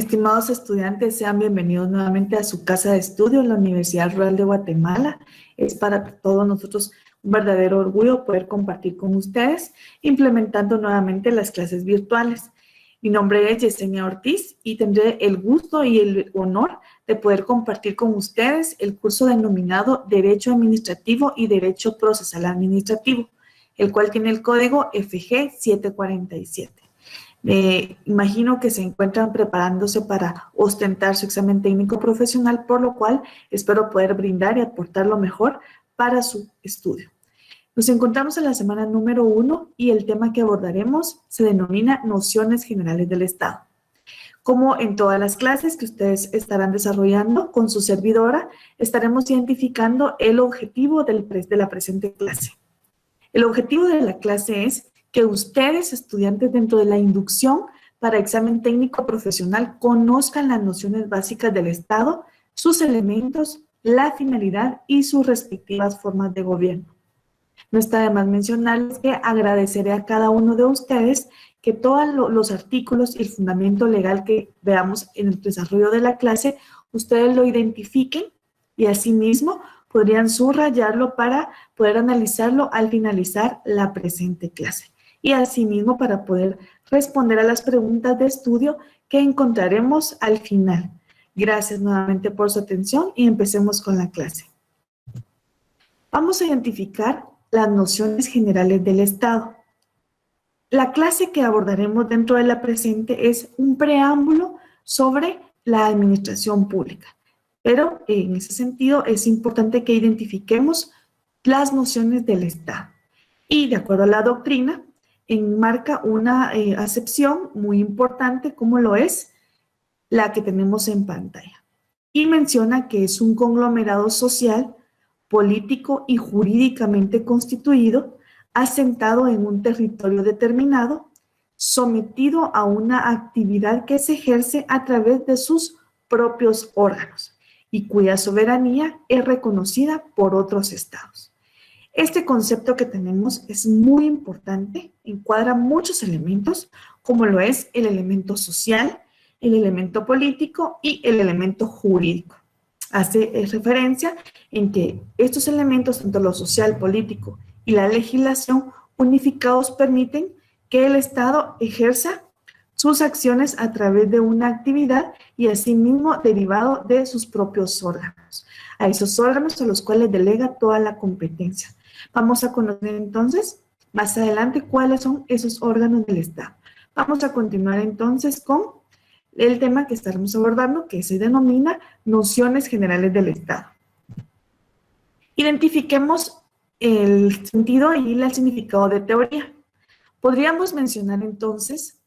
Estimados estudiantes, sean bienvenidos nuevamente a su casa de estudio en la Universidad Rural de Guatemala. Es para todos nosotros un verdadero orgullo poder compartir con ustedes, implementando nuevamente las clases virtuales. Mi nombre es Yesenia Ortiz y tendré el gusto y el honor de poder compartir con ustedes el curso denominado Derecho Administrativo y Derecho Procesal Administrativo, el cual tiene el código FG 747. Imagino que se encuentran preparándose para ostentar su examen técnico profesional, por lo cual espero poder brindar y aportar lo mejor para su estudio. Nos encontramos en la semana número 1 y el tema que abordaremos se denomina Nociones Generales del Estado. Como en todas las clases que ustedes estarán desarrollando con su servidora, estaremos identificando el objetivo de la presente clase. El objetivo de la clase es que ustedes, estudiantes dentro de la inducción para examen técnico profesional, conozcan las nociones básicas del Estado, sus elementos, la finalidad y sus respectivas formas de gobierno. No está de más mencionarles que agradeceré a cada uno de ustedes que todos los artículos y el fundamento legal que veamos en el desarrollo de la clase, ustedes lo identifiquen y asimismo podrían subrayarlo para poder analizarlo al finalizar la presente clase. Y asimismo para poder responder a las preguntas de estudio que encontraremos al final. Gracias nuevamente por su atención y empecemos con la clase. Vamos a identificar las nociones generales del Estado. La clase que abordaremos dentro de la presente es un preámbulo sobre la administración pública. Pero en ese sentido es importante que identifiquemos las nociones del Estado. Y de acuerdo a la doctrina, enmarca una acepción muy importante como lo es la que tenemos en pantalla. Y menciona que es un conglomerado social, político y jurídicamente constituido, asentado en un territorio determinado, sometido a una actividad que se ejerce a través de sus propios órganos y cuya soberanía es reconocida por otros estados. Este concepto que tenemos es muy importante, encuadra muchos elementos, como lo es el elemento social, el elemento político y el elemento jurídico. Hace referencia en que estos elementos, tanto lo social, político y la legislación unificados, permiten que el Estado ejerza sus acciones a través de una actividad y asimismo derivado de sus propios órganos. A esos órganos a los cuales delega toda la competencia. Vamos a conocer entonces más adelante cuáles son esos órganos del Estado. Vamos a continuar entonces con el tema que estaremos abordando, que se denomina Nociones Generales del Estado. Identifiquemos el sentido y el significado de teoría. Podríamos mencionar entonces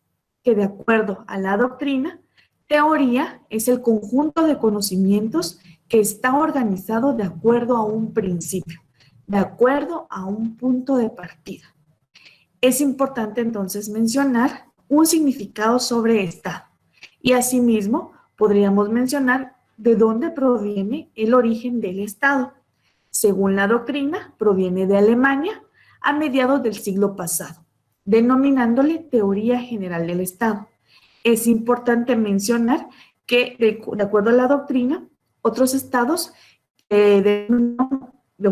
que de acuerdo a la doctrina, teoría es el conjunto de conocimientos que está organizado de acuerdo a un principio, de acuerdo a un punto de partida. Es importante entonces mencionar un significado sobre Estado y asimismo podríamos mencionar de dónde proviene el origen del Estado. Según la doctrina, proviene de Alemania a mediados del siglo pasado, denominándole Teoría General del Estado. Es importante mencionar que de acuerdo a la doctrina, otros estados de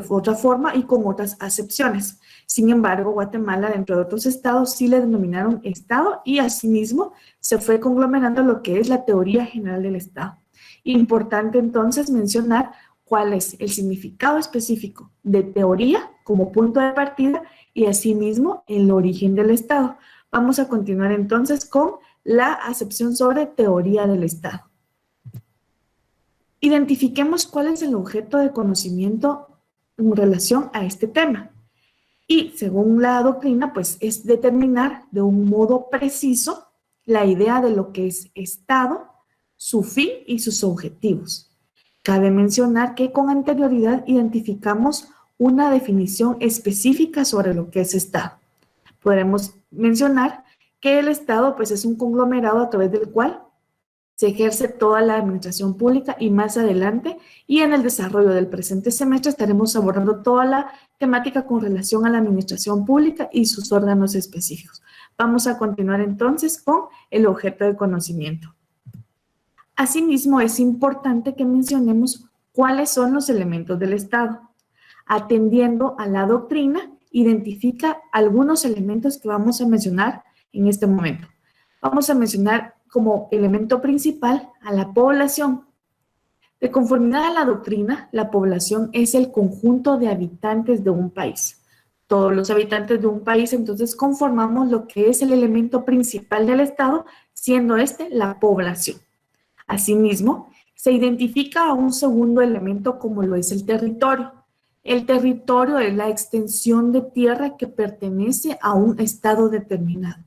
otra forma y con otras acepciones. Sin embargo, Guatemala, dentro de otros estados, sí le denominaron Estado y asimismo se fue conglomerando lo que es la Teoría General del Estado. Importante entonces mencionar cuál es el significado específico de teoría como punto de partida y asimismo el origen del Estado. Vamos a continuar entonces con la acepción sobre teoría del Estado. Identifiquemos cuál es el objeto de conocimiento en relación a este tema. Y según la doctrina, pues es determinar de un modo preciso la idea de lo que es Estado, su fin y sus objetivos. Cabe mencionar que con anterioridad identificamos una definición específica sobre lo que es Estado. Podemos mencionar que el Estado pues es un conglomerado a través del cual se ejerce toda la administración pública y más adelante y en el desarrollo del presente semestre estaremos abordando toda la temática con relación a la administración pública y sus órganos específicos. Vamos a continuar entonces con el objeto de conocimiento. Asimismo, es importante que mencionemos cuáles son los elementos del Estado. Atendiendo a la doctrina, identifica algunos elementos que vamos a mencionar en este momento. Vamos a mencionar como elemento principal a la población. De conformidad a la doctrina, la población es el conjunto de habitantes de un país. Todos los habitantes de un país, entonces, conformamos lo que es el elemento principal del Estado, siendo este la población. Asimismo, se identifica a un segundo elemento como lo es el territorio. El territorio es la extensión de tierra que pertenece a un estado determinado.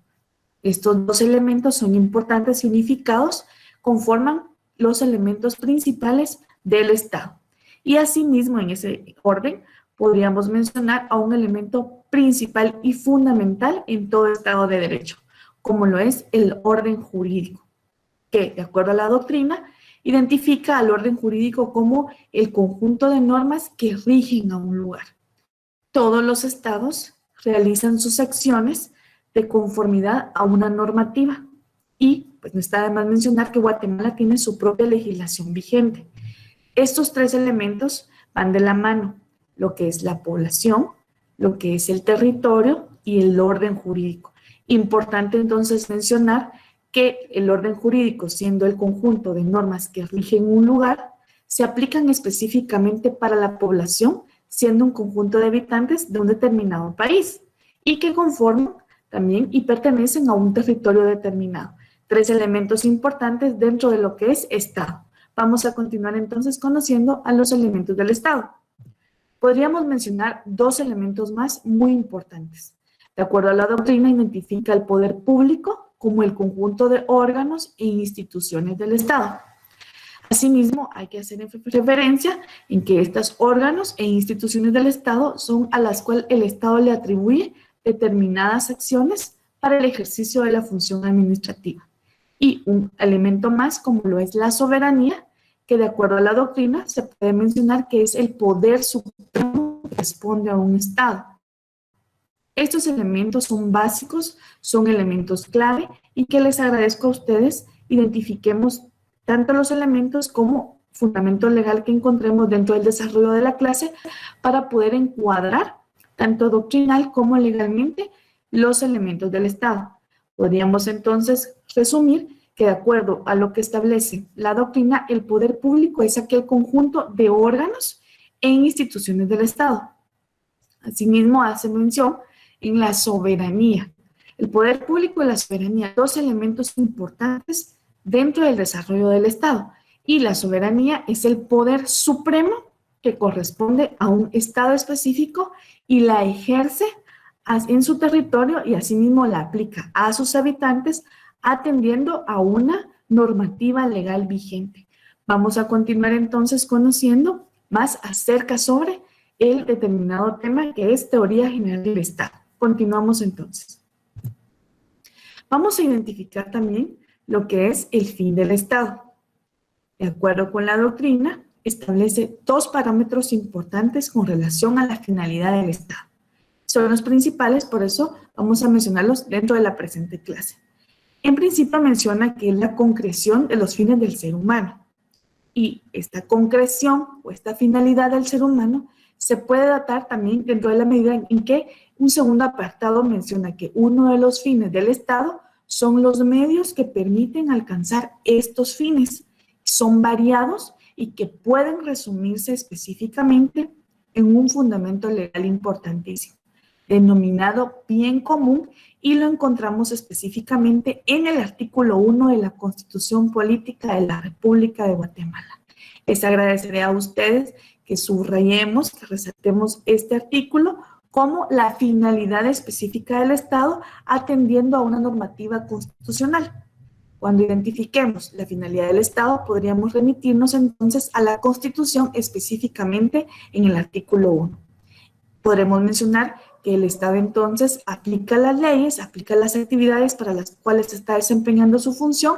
Estos dos elementos son importantes significados, conforman los elementos principales del Estado. Y asimismo, en ese orden, podríamos mencionar a un elemento principal y fundamental en todo Estado de Derecho, como lo es el orden jurídico, que, de acuerdo a la doctrina, identifica al orden jurídico como el conjunto de normas que rigen a un lugar. Todos los estados realizan sus acciones de conformidad a una normativa y pues no está de más mencionar que Guatemala tiene su propia legislación vigente. Estos tres elementos van de la mano, lo que es la población, lo que es el territorio y el orden jurídico. Importante entonces mencionar que el orden jurídico, siendo el conjunto de normas que rigen un lugar, se aplican específicamente para la población, siendo un conjunto de habitantes de un determinado país y que conforman también y pertenecen a un territorio determinado. Tres elementos importantes dentro de lo que es Estado. Vamos a continuar entonces conociendo a los elementos del Estado. Podríamos mencionar dos elementos más muy importantes. De acuerdo a la doctrina, identifica el poder público como el conjunto de órganos e instituciones del Estado. Asimismo, hay que hacer referencia en que estos órganos e instituciones del Estado son a las cuales el Estado le atribuye determinadas acciones para el ejercicio de la función administrativa. Y un elemento más, como lo es la soberanía, que de acuerdo a la doctrina se puede mencionar que es el poder supremo que responde a un Estado. Estos elementos son básicos, son elementos clave y que les agradezco a ustedes identifiquemos tanto los elementos como fundamento legal que encontremos dentro del desarrollo de la clase para poder encuadrar tanto doctrinal como legalmente los elementos del Estado. Podríamos entonces resumir que de acuerdo a lo que establece la doctrina, el poder público es aquel conjunto de órganos e instituciones del Estado. Asimismo, hace mención en la soberanía. El poder público y la soberanía, dos elementos importantes dentro del desarrollo del Estado. Y la soberanía es el poder supremo que corresponde a un Estado específico y la ejerce en su territorio y asimismo la aplica a sus habitantes atendiendo a una normativa legal vigente. Vamos a continuar entonces conociendo más acerca sobre el determinado tema que es teoría general del Estado. Continuamos entonces. Vamos a identificar también lo que es el fin del Estado. De acuerdo con la doctrina, establece dos parámetros importantes con relación a la finalidad del Estado. Son los principales, por eso vamos a mencionarlos dentro de la presente clase. En principio menciona que es la concreción de los fines del ser humano. Y esta concreción o esta finalidad del ser humano se puede datar también dentro de la medida en que un segundo apartado menciona que uno de los fines del Estado son los medios que permiten alcanzar estos fines. Son variados y que pueden resumirse específicamente en un fundamento legal importantísimo, denominado bien común, y lo encontramos específicamente en el artículo 1 de la Constitución Política de la República de Guatemala. Les agradeceré a ustedes que subrayemos, que resaltemos este artículo como la finalidad específica del Estado atendiendo a una normativa constitucional. Cuando identifiquemos la finalidad del Estado, podríamos remitirnos entonces a la Constitución específicamente en el artículo 1. Podremos mencionar que el Estado entonces aplica las leyes, aplica las actividades para las cuales está desempeñando su función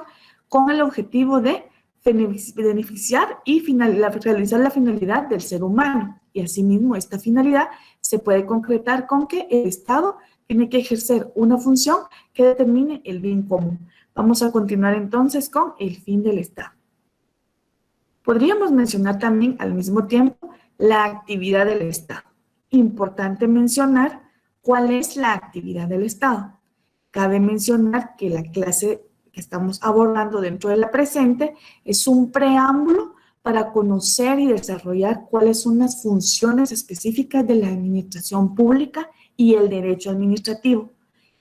con el objetivo de beneficiar y realizar la finalidad del ser humano. Y asimismo, esta finalidad se puede concretar con que el Estado tiene que ejercer una función que determine el bien común. Vamos a continuar entonces con el fin del Estado. Podríamos mencionar también al mismo tiempo la actividad del Estado. Importante mencionar cuál es la actividad del Estado. Cabe mencionar que la clase que estamos abordando dentro de la presente es un preámbulo para conocer y desarrollar cuáles son las funciones específicas de la administración pública y el derecho administrativo.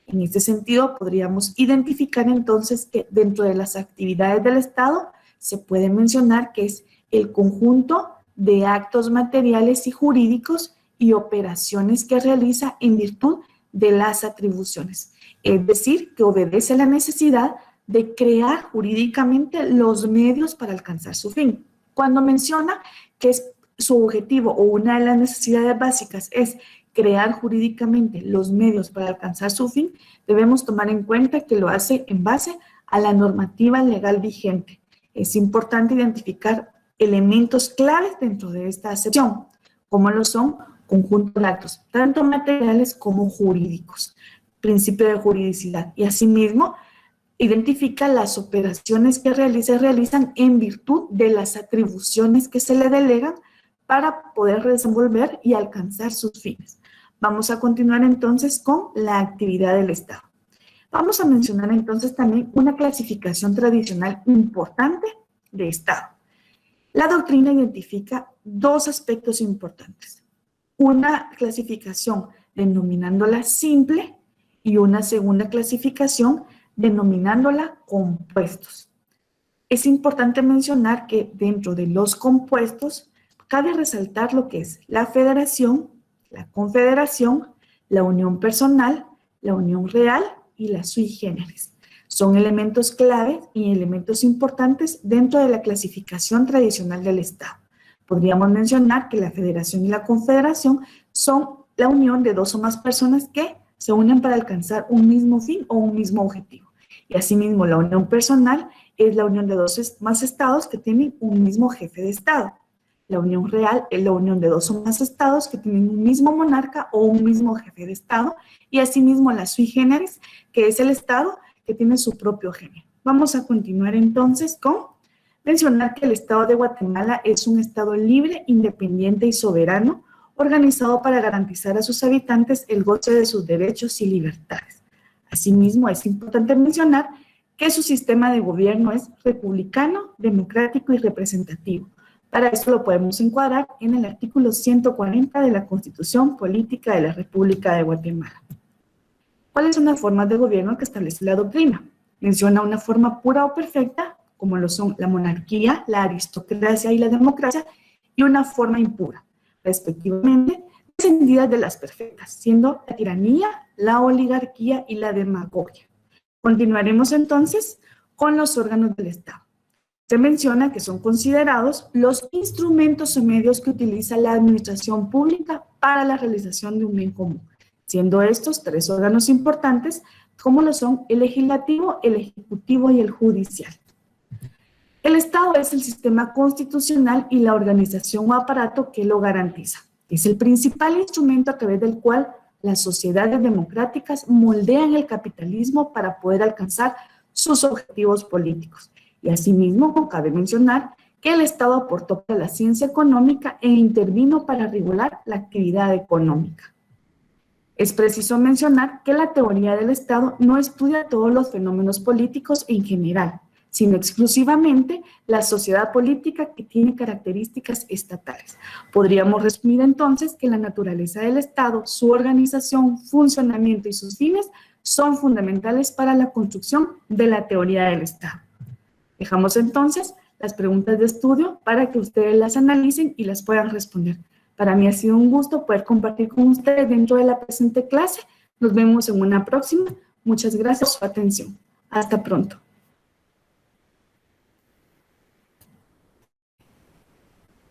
En este sentido, podríamos identificar entonces que dentro de las actividades del Estado se puede mencionar que es el conjunto de actos materiales y jurídicos y operaciones que realiza en virtud de las atribuciones. Es decir, que obedece a la necesidad de crear jurídicamente los medios para alcanzar su fin. Cuando menciona que es su objetivo o una de las necesidades básicas es crear jurídicamente los medios para alcanzar su fin, debemos tomar en cuenta que lo hace en base a la normativa legal vigente. Es importante identificar elementos claves dentro de esta acepción, como lo son conjuntos de actos, tanto materiales como jurídicos, principio de juridicidad, y asimismo identifica las operaciones que realizan en virtud de las atribuciones que se le delegan para poder desenvolver y alcanzar sus fines. Vamos a continuar entonces con la actividad del Estado. Vamos a mencionar entonces también una clasificación tradicional importante de Estado. La doctrina identifica dos aspectos importantes. Una clasificación denominándola simple y una segunda clasificación denominándola compuestos. Es importante mencionar que dentro de los compuestos cabe resaltar lo que es la federación, la confederación, la unión personal, la unión real y la sui generis. Son elementos clave y elementos importantes dentro de la clasificación tradicional del Estado. Podríamos mencionar que la federación y la confederación son la unión de dos o más personas que se unen para alcanzar un mismo fin o un mismo objetivo. Y asimismo, la unión personal es la unión de dos más estados que tienen un mismo jefe de Estado. La unión real es la unión de dos o más estados que tienen un mismo monarca o un mismo jefe de Estado. Y asimismo, la sui generis, que es el Estado que tiene su propio género. Vamos a continuar entonces con mencionar que el Estado de Guatemala es un Estado libre, independiente y soberano, organizado para garantizar a sus habitantes el goce de sus derechos y libertades. Asimismo, es importante mencionar que su sistema de gobierno es republicano, democrático y representativo. Para eso lo podemos encuadrar en el artículo 140 de la Constitución Política de la República de Guatemala. ¿Cuáles son las formas de gobierno que establece la doctrina? Menciona una forma pura o perfecta, como lo son la monarquía, la aristocracia y la democracia, y una forma impura, respectivamente, descendidas de las perfectas, siendo la tiranía, la oligarquía y la demagogia. Continuaremos entonces con los órganos del Estado. Se menciona que son considerados los instrumentos o medios que utiliza la administración pública para la realización de un bien común, siendo estos tres órganos importantes como lo son el legislativo, el ejecutivo y el judicial. El Estado es el sistema constitucional y la organización o aparato que lo garantiza. Es el principal instrumento a través del cual las sociedades democráticas moldean el capitalismo para poder alcanzar sus objetivos políticos. Y asimismo, cabe mencionar que el Estado aportó para la ciencia económica e intervino para regular la actividad económica. Es preciso mencionar que la teoría del Estado no estudia todos los fenómenos políticos en general, sino exclusivamente la sociedad política que tiene características estatales. Podríamos resumir entonces que la naturaleza del Estado, su organización, funcionamiento y sus fines son fundamentales para la construcción de la teoría del Estado. Dejamos entonces las preguntas de estudio para que ustedes las analicen y las puedan responder. Para mí ha sido un gusto poder compartir con ustedes dentro de la presente clase. Nos vemos en una próxima. Muchas gracias por su atención. Hasta pronto.